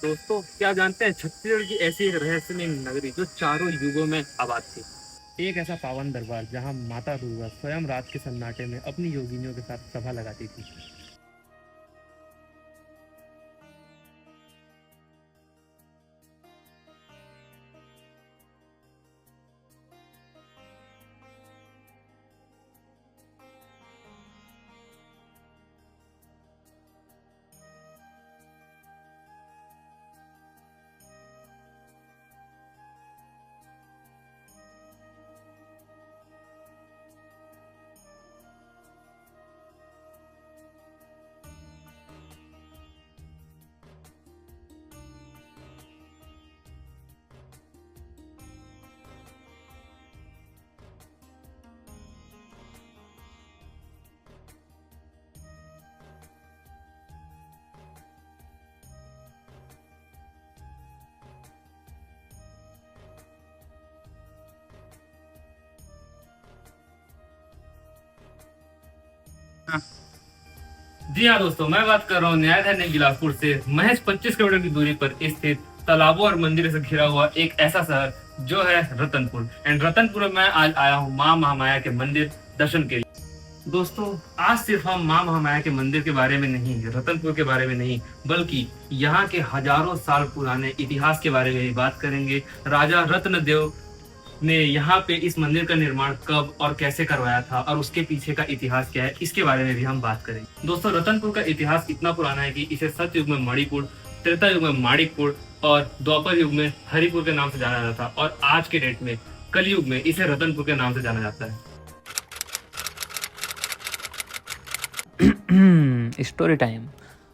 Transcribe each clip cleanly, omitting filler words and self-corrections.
दोस्तों, क्या जानते हैं छत्तीसगढ़ की ऐसी एक रहस्यमय नगरी जो चारों युगों में आबाद थी। एक ऐसा पावन दरबार जहां माता दुर्गा स्वयं रात के सन्नाटे में अपनी योगिनियों के साथ सभा लगाती थी। जी हाँ दोस्तों, मैं बात कर रहा हूँ न्यायधन्य बिलासपुर से महज 25 किलोमीटर की दूरी पर स्थित तालाबों और मंदिर से घिरा हुआ एक ऐसा शहर जो है रतनपुर। एंड रतनपुर में मैं आज आया हूँ माँ महामाया के मंदिर दर्शन के लिए। दोस्तों, आज सिर्फ हम माँ महामाया के मंदिर के बारे में नहीं, रतनपुर के बारे में नहीं, बल्कि यहाँ के हजारों साल पुराने इतिहास के बारे में भी बात करेंगे। राजा रत्नदेव ने यहाँ पे इस मंदिर का निर्माण कब और कैसे करवाया था और उसके पीछे का इतिहास क्या है, इसके बारे में भी हम बात करेंगे। दोस्तों, रतनपुर का इतिहास इतना पुराना है कि इसे सतयुग में मणिपुर, त्रेता युग में माणिकपुर और द्वापर युग में हरिपुर के नाम से जाना जाता था और आज के डेट में कलयुग में इसे रतनपुर के नाम से जाना जाता है। Story time.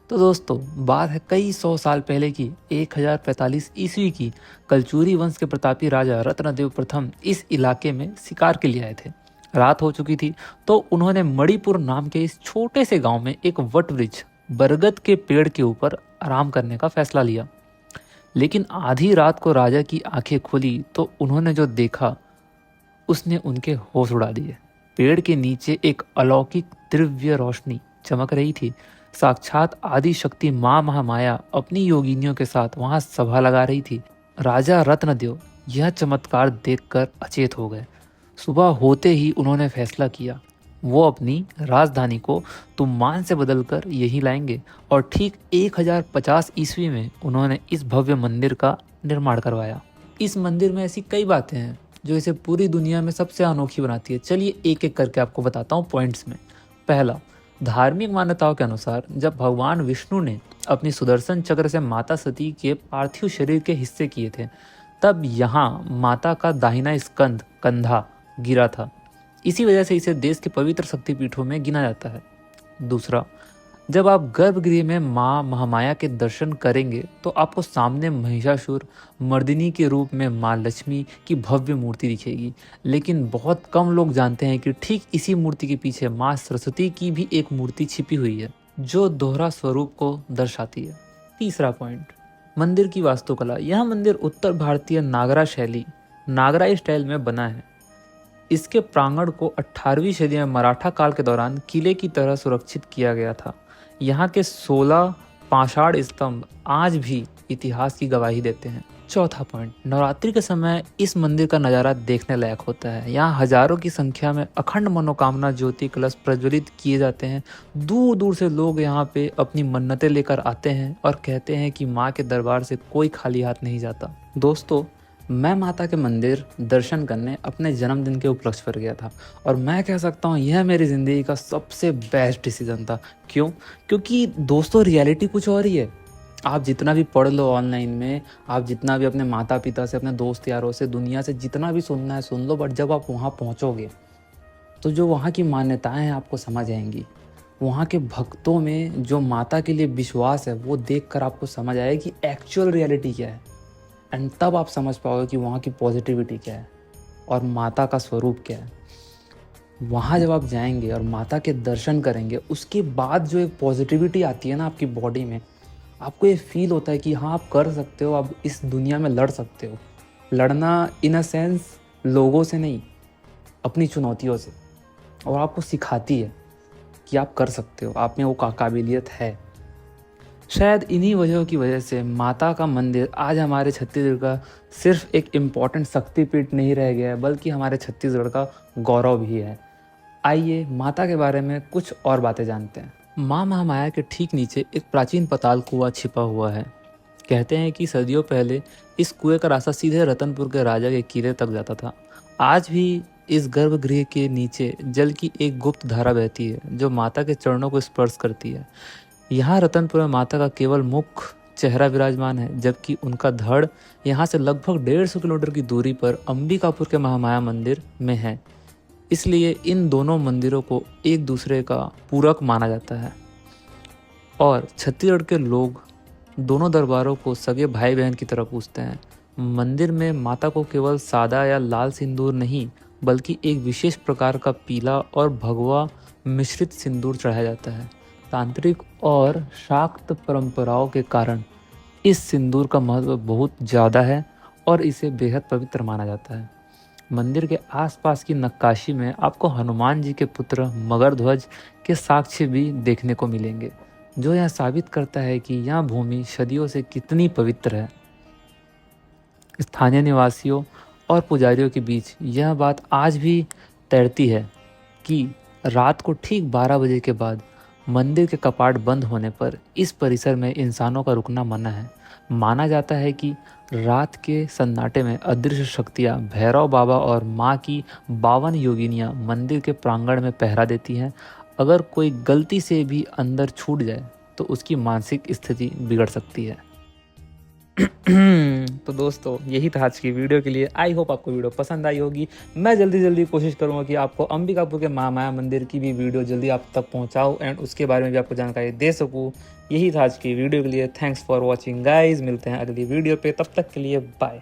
तो दोस्तों, बात है कई सौ साल पहले की 1045 ईस्वी की। कलचुरी वंश के प्रतापी राजा रत्नदेव प्रथम इस इलाके में शिकार के लिए आए थे। रात हो चुकी थी तो उन्होंने मणिपुर नाम के इस छोटे से गांव में एक वट वृक्ष बरगद के पेड़ के ऊपर आराम करने का फैसला लिया। लेकिन आधी रात को राजा की आंखें खुली तो उन्होंने जो देखा उसने उनके होश उड़ा दिए। पेड़ के नीचे एक अलौकिक दिव्य रोशनी चमक रही थी। साक्षात आदि शक्ति माँ महामाया अपनी योगिनियों के साथ वहां सभा लगा रही थी। राजा रत्नदेव यह चमत्कार देखकर अचेत हो गए। सुबह होते ही उन्होंने फैसला किया, वो अपनी राजधानी को तुमान से बदलकर यहीं लाएंगे। और ठीक 1050 ईस्वी में उन्होंने इस भव्य मंदिर का निर्माण करवाया। इस मंदिर में ऐसी कई बातें हैं जो इसे पूरी दुनिया में सबसे अनोखी बनाती है। चलिए एक एक करके आपको बताता हूँ पॉइंट्स में। पहला, धार्मिक मान्यताओं के अनुसार जब भगवान विष्णु ने अपनी सुदर्शन चक्र से माता सती के पार्थिव शरीर के हिस्से किए थे, तब यहाँ माता का दाहिना स्कंध कंधा गिरा था। इसी वजह से इसे देश के पवित्र शक्तिपीठों में गिना जाता है। दूसरा, जब आप गर्भगृह में माँ महामाया के दर्शन करेंगे तो आपको सामने महिषासुर मर्दिनी के रूप में माँ लक्ष्मी की भव्य मूर्ति दिखेगी। लेकिन बहुत कम लोग जानते हैं कि ठीक इसी मूर्ति के पीछे माँ सरस्वती की भी एक मूर्ति छिपी हुई है जो दोहरा स्वरूप को दर्शाती है। तीसरा पॉइंट, मंदिर की वास्तुकला। यह मंदिर उत्तर भारतीय नागरा शैली नागराई स्टाइल में बना है। इसके प्रांगण को 18वीं सदी में मराठा काल के दौरान किले की तरह सुरक्षित किया गया था। यहाँ के 16 पाषाण स्तंभ आज भी इतिहास की गवाही देते हैं। चौथा पॉइंट, नवरात्रि के समय इस मंदिर का नज़ारा देखने लायक होता है। यहाँ हजारों की संख्या में अखंड मनोकामना ज्योति कलश प्रज्वलित किए जाते हैं। दूर दूर से लोग यहाँ पे अपनी मन्नतें लेकर आते हैं और कहते हैं कि माँ के दरबार से कोई खाली हाथ नहीं जाता। दोस्तों, मैं माता के मंदिर दर्शन करने अपने जन्मदिन के उपलक्ष्य पर गया था और मैं कह सकता हूँ यह मेरी ज़िंदगी का सबसे बेस्ट डिसीजन था। क्यों? क्योंकि दोस्तों, रियलिटी कुछ और ही है। आप जितना भी पढ़ लो ऑनलाइन में, आप जितना भी अपने माता पिता से, अपने दोस्त यारों से, दुनिया से जितना भी सुनना है सुन लो, बट जब आप वहाँ पहुँचोगे तो जो वहाँ की मान्यताएं हैं आपको समझ आएंगी। वहाँ के भक्तों में जो माता के लिए विश्वास है वो देखकर आपको समझ आएगा कि एक्चुअल रियलिटी क्या है। एंड तब आप समझ पाओगे कि वहाँ की पॉजिटिविटी क्या है और माता का स्वरूप क्या है। वहाँ जब आप जाएंगे और माता के दर्शन करेंगे, उसके बाद जो एक पॉजिटिविटी आती है ना आपकी बॉडी में, आपको ये फील होता है कि हाँ, आप कर सकते हो, आप इस दुनिया में लड़ सकते हो। लड़ना इन अ सेंस लोगों से नहीं, अपनी चुनौतियों से। और आपको सिखाती है कि आप कर सकते हो, आप में वो काबिलियत है। शायद इन्हीं वजहों की वजह से माता का मंदिर आज हमारे छत्तीसगढ़ का सिर्फ एक इम्पॉर्टेंट शक्तिपीठ नहीं रह गया है, बल्कि हमारे छत्तीसगढ़ का गौरव भी है। आइए माता के बारे में कुछ और बातें जानते हैं। माँ महामाया के ठीक नीचे एक प्राचीन पताल कुआं छिपा हुआ है। कहते हैं कि सदियों पहले इस कुएं का रास्ता सीधे रतनपुर के राजा के किले तक जाता था। आज भी इस गर्भगृह के नीचे जल की एक गुप्त धारा बहती है जो माता के चरणों को स्पर्श करती है। यहाँ रतनपुर में माता का केवल मुख्य चेहरा विराजमान है, जबकि उनका धड़ यहाँ से लगभग 150 किलोमीटर की दूरी पर अंबिकापुर के महामाया मंदिर में है। इसलिए इन दोनों मंदिरों को एक दूसरे का पूरक माना जाता है और छत्तीसगढ़ के लोग दोनों दरबारों को सगे भाई बहन की तरह पूजते हैं। मंदिर में माता को केवल सादा या लाल सिंदूर नहीं, बल्कि एक विशेष प्रकार का पीला और भगवा मिश्रित सिंदूर चढ़ाया जाता है। तांत्रिक और शाक्त परंपराओं के कारण इस सिंदूर का महत्व बहुत ज़्यादा है और इसे बेहद पवित्र माना जाता है। मंदिर के आसपास की नक्काशी में आपको हनुमान जी के पुत्र मगरध्वज के साक्ष्य भी देखने को मिलेंगे, जो यह साबित करता है कि यह भूमि सदियों से कितनी पवित्र है। स्थानीय निवासियों और पुजारियों के बीच यह बात आज भी तैरती है कि रात को ठीक 12 बजे के बाद मंदिर के कपाट बंद होने पर इस परिसर में इंसानों का रुकना मना है। माना जाता है कि रात के सन्नाटे में अदृश्य शक्तियाँ भैरव बाबा और माँ की 52 योगिनियाँ मंदिर के प्रांगण में पहरा देती हैं। अगर कोई गलती से भी अंदर छूट जाए तो उसकी मानसिक स्थिति बिगड़ सकती है। तो दोस्तों यही था आज की वीडियो के लिए। आई होप आपको वीडियो पसंद आई होगी। मैं जल्दी कोशिश करूंगा कि आपको अंबिकापुर के महामाया मंदिर की भी वीडियो जल्दी आप तक पहुंचाऊं एंड उसके बारे में भी आपको जानकारी दे सकूं। यही था आज की वीडियो के लिए। Thanks for watching guys. मिलते हैं अगली वीडियो पे, तब तक के लिए बाय।